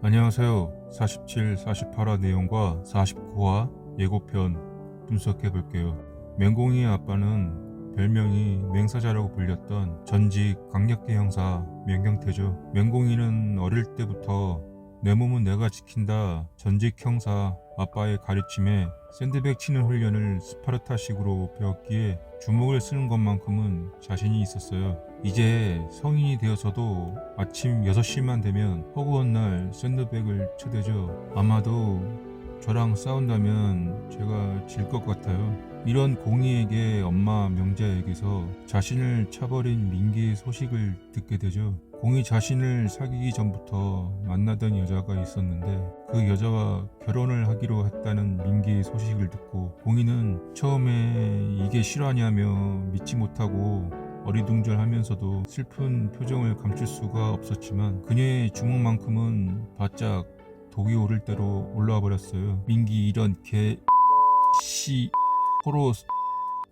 안녕하세요. 47, 48화 내용과 49화 예고편 분석해 볼게요. 맹공이의 아빠는 별명이 맹사자라고 불렸던 전직 강력계 형사 맹경태죠. 맹공이는 어릴 때부터 내 몸은 내가 지킨다 전직 형사 아빠의 가르침에 샌드백 치는 훈련을 스파르타식으로 배웠기에 주먹을 쓰는 것만큼은 자신이 있었어요. 이제 성인이 되어서도 아침 6시만 되면 허구한 날 샌드백을 쳐대죠. 아마도 저랑 싸운다면 제가 질 것 같아요. 이런 공이에게 엄마 명자에게서 자신을 차버린 민기의 소식을 듣게 되죠. 공이 자신을 사귀기 전부터 만나던 여자가 있었는데 그 여자와 결혼을 하기로 했다는 민기의 소식을 듣고 공이는 처음에 이게 실화냐며 믿지 못하고 어리둥절하면서도 슬픈 표정을 감출 수가 없었지만 그녀의 주먹만큼은 바짝 독이 오를 대로 올라와 버렸어요. 민기 이런 씨 호로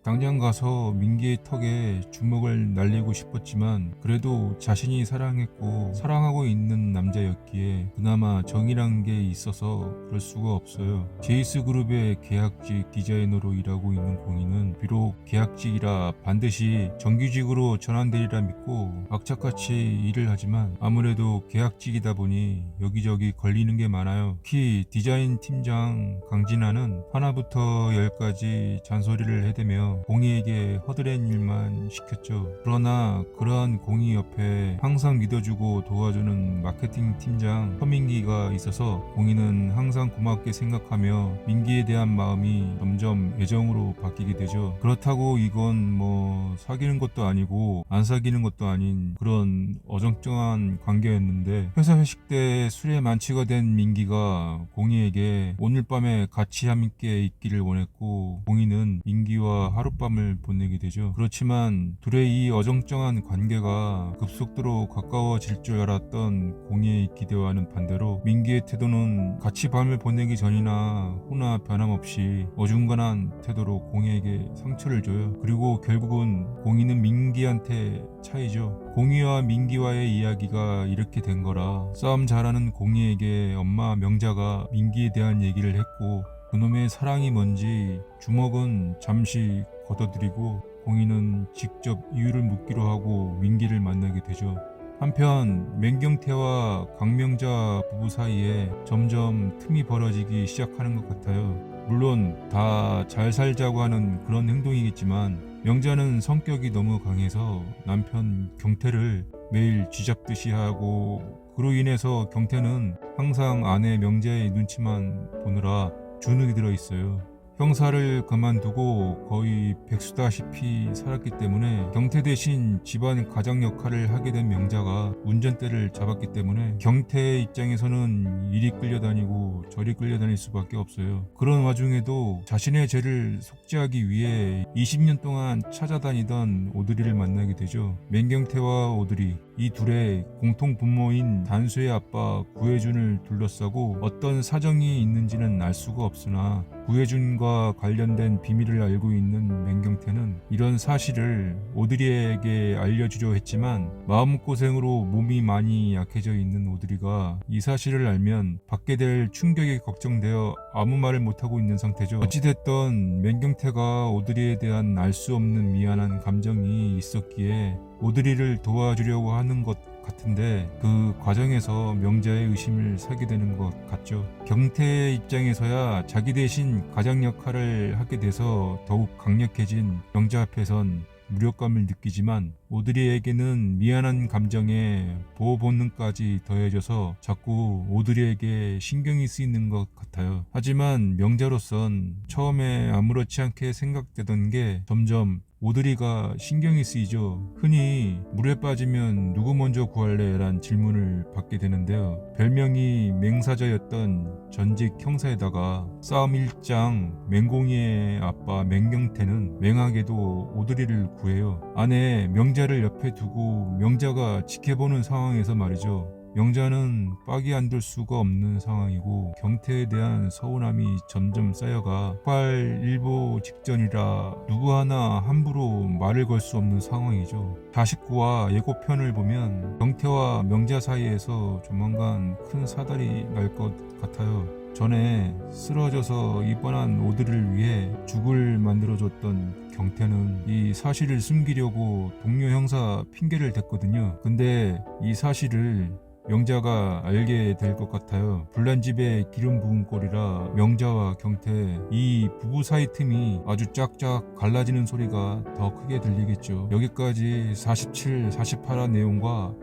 당장 가서 민기의 턱에 주먹을 날리고 싶었지만 그래도 자신이 사랑했고 사랑하고 있는 남자였기에 그나마 정이란 게 있어서 그럴 수가 없어요. 제이스 그룹의 계약직 디자이너로 일하고 있는 공인은 비록 계약직이라 반드시 정규직으로 전환되리라 믿고 악착같이 일을 하지만 아무래도 계약직이다 보니 여기저기 걸리는 게 많아요. 특히 디자인 팀장 강진아는 하나부터 열까지 잔소리를 해대며 공이에게 허드렛 일만 시켰죠. 그러나 그러한 공이 옆에 항상 믿어주고 도와주는 마케팅 팀장 서민기가 있어서 공이는 항상 고맙게 생각하며 민기에 대한 마음이 점점 애정으로 바뀌게 되죠. 그렇다고 이건 뭐 사귀는 것도 아니고 안 사귀는 것도 아닌 그런 어정쩡한 관계였는데 회사 회식 때 술에 만취가 된 민기가 공이에게 오늘 밤에 같이 함께 있기를 원했고 공이는 민기와 하룻밤을 보내게 되죠. 그렇지만 둘의 이 어정쩡한 관계가 급속도로 가까워질 줄 알았던 공이의 기대와는 반대로 민기의 태도는 같이 밤을 보내기 전이나 후나 변함없이 어중간한 태도로 공이에게 상처를 줘요. 그리고 결국은 공이는 민기한테 차이죠. 공이와 민기와의 이야기가 이렇게 된 거라 싸움 잘하는 공이에게 엄마 명자가 민기에 대한 얘기를 했고 그놈의 사랑이 뭔지 주먹은 잠시 걷어들이고 공이는 직접 이유를 묻기로 하고 민기를 만나게 되죠. 한편 맹경태와 강명자 부부 사이에 점점 틈이 벌어지기 시작하는 것 같아요. 물론 다 잘 살자고 하는 그런 행동이겠지만 명자는 성격이 너무 강해서 남편 경태를 매일 쥐잡듯이 하고 그로 인해서 경태는 항상 아내 명자의 눈치만 보느라 주눅이 들어 있어요. 형사를 그만두고 거의 백수다시피 살았기 때문에 경태 대신 집안 가장 역할을 하게 된 명자가 운전대를 잡았기 때문에 경태의 입장에서는 이리 끌려다니고 저리 끌려다닐 수밖에 없어요. 그런 와중에도 자신의 죄를 속죄하기 위해 20년 동안 찾아다니던 오드리를 만나게 되죠. 맹경태와 오드리 이 둘의 공통 부모인 단수의 아빠 구혜준을 둘러싸고 어떤 사정이 있는지는 알 수가 없으나 구혜준과 관련된 비밀을 알고 있는 맹경태는 이런 사실을 오드리에게 알려주려 했지만 마음고생으로 몸이 많이 약해져 있는 오드리가 이 사실을 알면 받게 될 충격이 걱정되어 아무 말을 못하고 있는 상태죠. 어찌됐던 맹경태가 오드리에 대한 알 수 없는 미안한 감정이 있었기에 오드리를 도와주려고 하는 것 같은데 그 과정에서 명자의 의심을 사게 되는 것 같죠. 경태의 입장에서야 자기 대신 가장 역할을 하게 돼서 더욱 강력해진 명자 앞에선 무력감을 느끼지만 오드리에게는 미안한 감정에 보호 본능까지 더해져서 자꾸 오드리에게 신경이 쓰이는 것 같아요. 하지만 명자로선 처음에 아무렇지 않게 생각되던 게 점점 오드리가 신경이 쓰이죠. 흔히 물에 빠지면 누구 먼저 구할래? 란 질문을 받게 되는데요. 별명이 맹사자였던 전직 형사에다가 싸움 일장 맹공이의 아빠 맹경태는 맹하게도 오드리를 구해요. 아내 명자를 옆에 두고 명자가 지켜보는 상황에서 말이죠. 명자는 빡이 안 들 수가 없는 상황이고 경태에 대한 서운함이 점점 쌓여가 폭발일보 직전이라 누구 하나 함부로 말을 걸 수 없는 상황이죠. 자식구와 예고편을 보면 경태와 명자 사이에서 조만간 큰 사달이 날 것 같아요. 전에 쓰러져서 입원한 오드를 위해 죽을 만들어줬던 경태는 이 사실을 숨기려고 동료 형사 핑계를 댔거든요. 근데 이 사실을 명자가 알게 될 것 같아요. 불난 집에 기름 부은 꼴이라 명자와 경태 이 부부 사이 틈이 아주 쫙쫙 갈라지는 소리가 더 크게 들리겠죠. 여기까지 47, 48화 내용과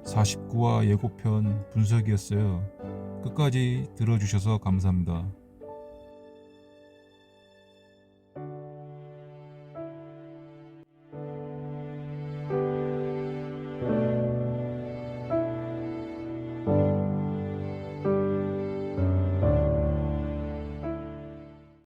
49화 예고편 분석이었어요. 끝까지 들어주셔서 감사합니다.